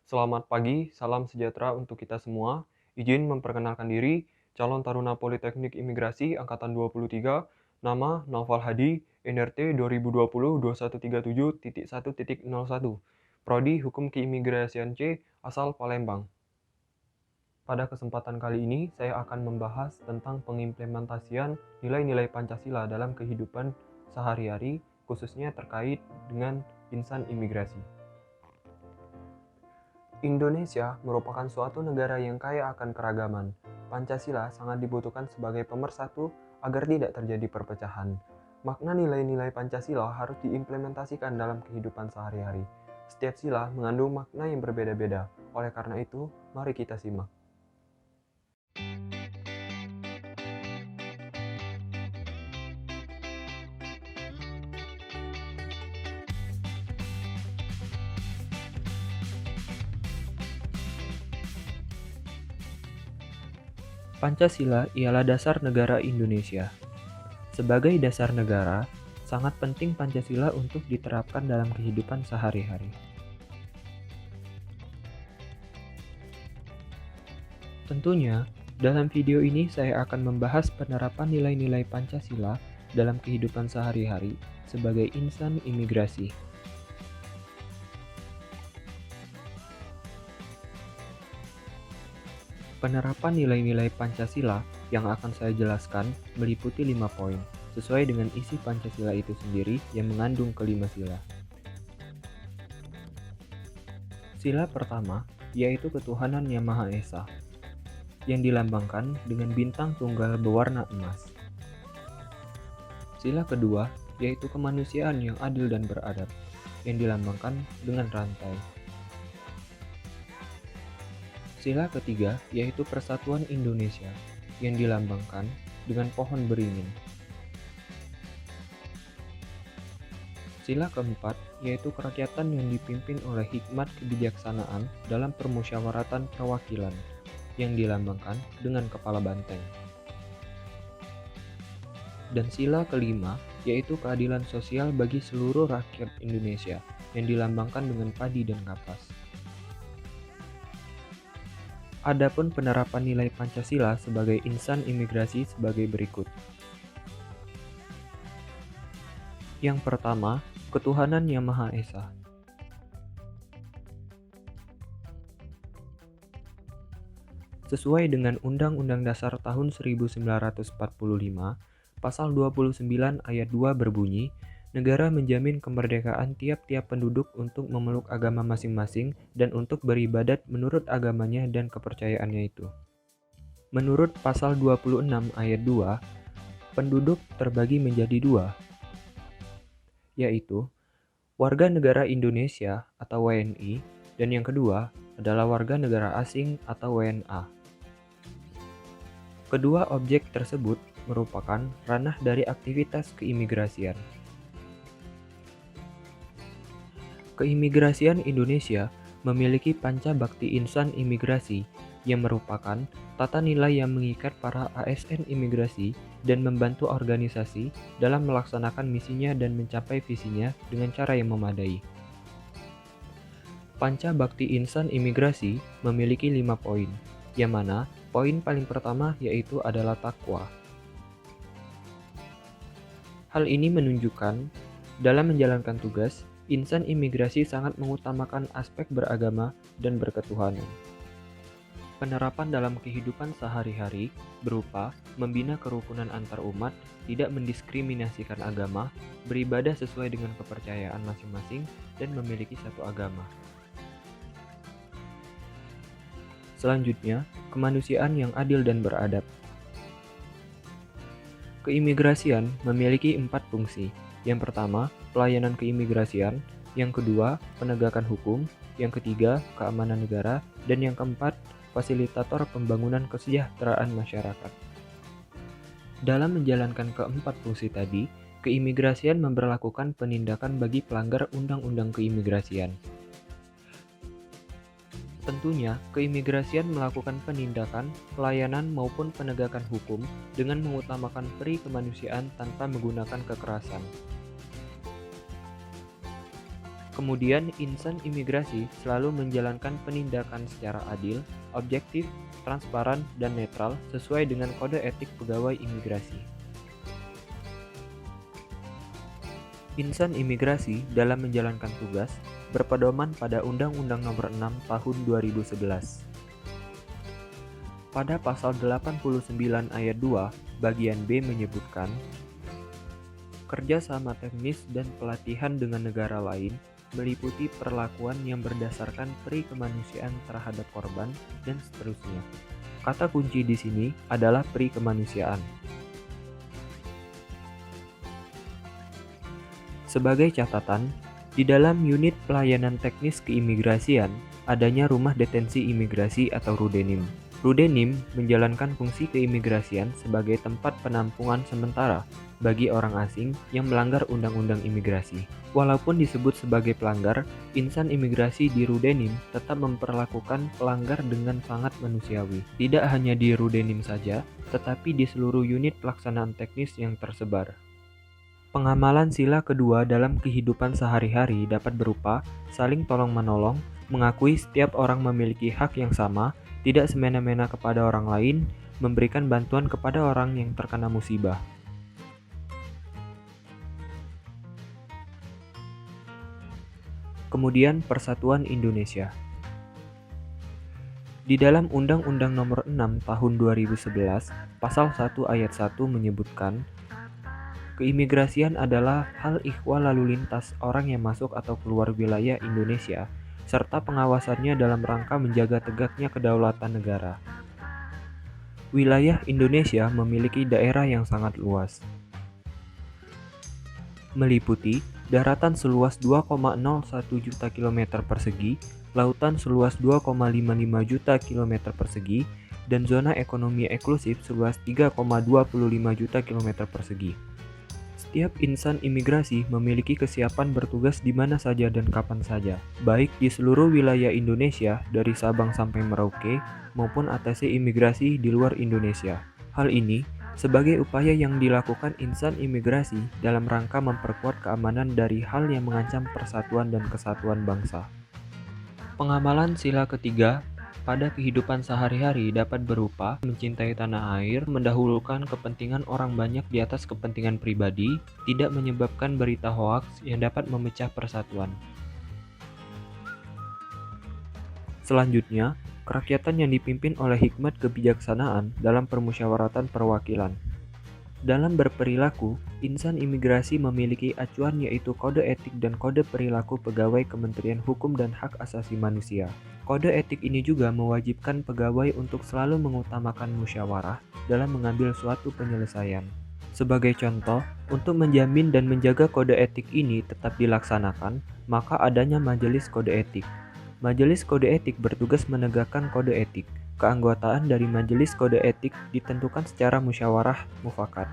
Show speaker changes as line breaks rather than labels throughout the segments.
Selamat pagi, salam sejahtera untuk kita semua. Izin memperkenalkan diri, calon Taruna Politeknik Imigrasi Angkatan 23, nama Naufal Hadi, NRT 2020-2137.1.01, Prodi Hukum Keimigrasian C, asal Palembang. Pada kesempatan kali ini, saya akan membahas tentang pengimplementasian nilai-nilai Pancasila dalam kehidupan sehari-hari, khususnya terkait dengan insan imigrasi. Indonesia merupakan suatu negara yang kaya akan keragaman. Pancasila sangat dibutuhkan sebagai pemersatu agar tidak terjadi perpecahan. Makna nilai-nilai Pancasila harus diimplementasikan dalam kehidupan sehari-hari. Setiap sila mengandung makna yang berbeda-beda. Oleh karena itu, mari kita simak. Pancasila ialah dasar negara Indonesia. Sebagai dasar negara, sangat penting Pancasila untuk diterapkan dalam kehidupan sehari-hari. Tentunya, dalam video ini saya akan membahas penerapan nilai-nilai Pancasila dalam kehidupan sehari-hari sebagai insan imigrasi. Penerapan nilai-nilai Pancasila yang akan saya jelaskan meliputi 5 poin, sesuai dengan isi Pancasila itu sendiri yang mengandung kelima sila. Sila pertama, yaitu ketuhanan yang Maha Esa, yang dilambangkan dengan bintang tunggal berwarna emas. Sila kedua, yaitu kemanusiaan yang adil dan beradab, yang dilambangkan dengan rantai. Sila ketiga, yaitu persatuan Indonesia, yang dilambangkan dengan pohon beringin. Sila keempat, yaitu kerakyatan yang dipimpin oleh hikmat kebijaksanaan dalam permusyawaratan perwakilan, yang dilambangkan dengan kepala banteng. Dan sila kelima, yaitu keadilan sosial bagi seluruh rakyat Indonesia, yang dilambangkan dengan padi dan kapas. Adapun penerapan nilai Pancasila sebagai insan imigrasi sebagai berikut. Yang pertama, ketuhanan yang Maha Esa. Sesuai dengan Undang-Undang Dasar tahun 1945, Pasal 29 ayat 2 berbunyi, negara menjamin kemerdekaan tiap-tiap penduduk untuk memeluk agama masing-masing dan untuk beribadat menurut agamanya dan kepercayaannya itu. Menurut pasal 26 ayat 2, penduduk terbagi menjadi dua, yaitu warga negara Indonesia atau WNI, dan yang kedua adalah warga negara asing atau WNA. Kedua objek tersebut merupakan ranah dari aktivitas keimigrasian. Keimigrasian Indonesia memiliki panca bakti insan imigrasi yang merupakan tata nilai yang mengikat para ASN imigrasi dan membantu organisasi dalam melaksanakan misinya dan mencapai visinya dengan cara yang memadai. Panca bakti insan imigrasi memiliki 5 poin, yang mana poin paling pertama yaitu adalah takwa. Hal ini menunjukkan dalam menjalankan tugas, insan imigrasi sangat mengutamakan aspek beragama dan berketuhanan. Penerapan dalam kehidupan sehari-hari berupa membina kerukunan antar umat, tidak mendiskriminasikan agama, beribadah sesuai dengan kepercayaan masing-masing, dan memiliki satu agama. Selanjutnya, kemanusiaan yang adil dan beradab. Keimigrasian memiliki 4 fungsi. Yang pertama, pelayanan keimigrasian. Yang kedua, penegakan hukum. Yang ketiga, keamanan negara. Dan yang keempat, fasilitator pembangunan kesejahteraan masyarakat. Dalam menjalankan keempat fungsi tadi, keimigrasian memberlakukan penindakan bagi pelanggar undang-undang keimigrasian. Tentunya, keimigrasian melakukan penindakan, pelayanan maupun penegakan hukum dengan mengutamakan peri kemanusiaan tanpa menggunakan kekerasan. Kemudian, insan imigrasi selalu menjalankan penindakan secara adil, objektif, transparan, dan netral sesuai dengan kode etik pegawai imigrasi. Insan imigrasi dalam menjalankan tugas berpedoman pada Undang-Undang Nomor 6 Tahun 2011. Pada pasal 89 ayat 2, bagian B menyebutkan, kerjasama teknis dan pelatihan dengan negara lain meliputi perlakuan yang berdasarkan pri kemanusiaan terhadap korban, dan seterusnya. Kata kunci di sini adalah pri kemanusiaan. Sebagai catatan, di dalam unit pelayanan teknis keimigrasian, adanya rumah detensi imigrasi atau Rudenim. Rudenim menjalankan fungsi keimigrasian sebagai tempat penampungan sementara bagi orang asing yang melanggar undang-undang imigrasi. Walaupun disebut sebagai pelanggar, insan imigrasi di Rudenim tetap memperlakukan pelanggar dengan sangat manusiawi. Tidak hanya di Rudenim saja, tetapi di seluruh unit pelaksanaan teknis yang tersebar. Pengamalan sila kedua dalam kehidupan sehari-hari dapat berupa saling tolong-menolong, mengakui setiap orang memiliki hak yang sama, tidak semena-mena kepada orang lain, memberikan bantuan kepada orang yang terkena musibah. Kemudian Persatuan Indonesia. Di dalam Undang-Undang Nomor 6 Tahun 2011, Pasal 1 Ayat 1 menyebutkan, keimigrasian adalah hal ikhwal lalu lintas orang yang masuk atau keluar wilayah Indonesia, serta pengawasannya dalam rangka menjaga tegaknya kedaulatan negara. Wilayah Indonesia memiliki daerah yang sangat luas, meliputi daratan seluas 2,01 juta kilometer persegi, lautan seluas 2,55 juta kilometer persegi, dan zona ekonomi eksklusif seluas 3,25 juta kilometer persegi. Setiap insan imigrasi memiliki kesiapan bertugas di mana saja dan kapan saja, baik di seluruh wilayah Indonesia dari Sabang sampai Merauke maupun atase imigrasi di luar Indonesia. Hal ini sebagai upaya yang dilakukan insan imigrasi dalam rangka memperkuat keamanan dari hal yang mengancam persatuan dan kesatuan bangsa. Pengamalan sila ketiga pada kehidupan sehari-hari dapat berupa mencintai tanah air, mendahulukan kepentingan orang banyak di atas kepentingan pribadi, tidak menyebabkan berita hoaks yang dapat memecah persatuan. Selanjutnya, kerakyatan yang dipimpin oleh hikmat kebijaksanaan dalam permusyawaratan perwakilan. Dalam berperilaku, insan imigrasi memiliki acuan yaitu Kode Etik dan Kode Perilaku Pegawai Kementerian Hukum dan Hak Asasi Manusia. Kode etik ini juga mewajibkan pegawai untuk selalu mengutamakan musyawarah dalam mengambil suatu penyelesaian. Sebagai contoh, untuk menjamin dan menjaga kode etik ini tetap dilaksanakan, maka adanya Majelis Kode Etik. Majelis Kode Etik bertugas menegakkan kode etik. Keanggotaan dari Majelis Kode Etik ditentukan secara musyawarah mufakat.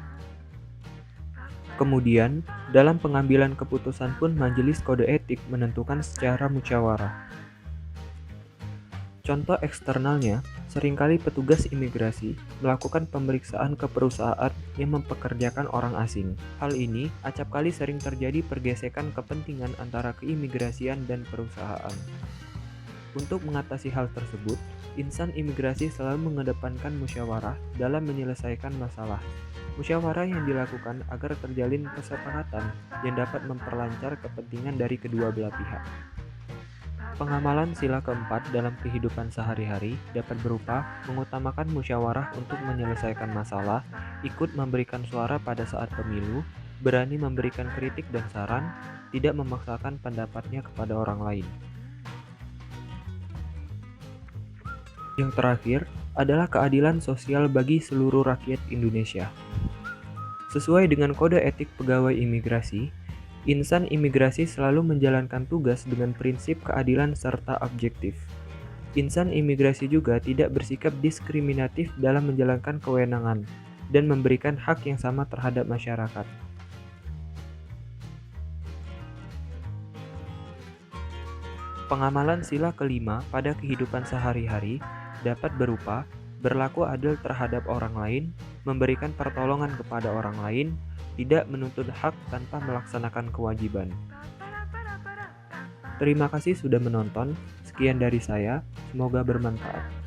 Kemudian, dalam pengambilan keputusan pun Majelis Kode Etik menentukan secara musyawarah. Contoh eksternalnya, seringkali petugas imigrasi melakukan pemeriksaan ke perusahaan yang mempekerjakan orang asing. Hal ini acapkali sering terjadi pergesekan kepentingan antara keimigrasian dan perusahaan. Untuk mengatasi hal tersebut, insan imigrasi selalu mengedepankan musyawarah dalam menyelesaikan masalah. Musyawarah yang dilakukan agar terjalin kesepakatan yang dapat memperlancar kepentingan dari kedua belah pihak. Pengamalan sila keempat dalam kehidupan sehari-hari dapat berupa mengutamakan musyawarah untuk menyelesaikan masalah, ikut memberikan suara pada saat pemilu, berani memberikan kritik dan saran, tidak memaksakan pendapatnya kepada orang lain. Yang terakhir adalah keadilan sosial bagi seluruh rakyat Indonesia. Sesuai dengan Kode Etik Pegawai Imigrasi, insan imigrasi selalu menjalankan tugas dengan prinsip keadilan serta objektif. Insan imigrasi juga tidak bersikap diskriminatif dalam menjalankan kewenangan dan memberikan hak yang sama terhadap masyarakat. Pengamalan sila kelima pada kehidupan sehari-hari dapat berupa berlaku adil terhadap orang lain, memberikan pertolongan kepada orang lain, tidak menuntut hak tanpa melaksanakan kewajiban. Terima kasih sudah menonton. Sekian dari saya, semoga bermanfaat.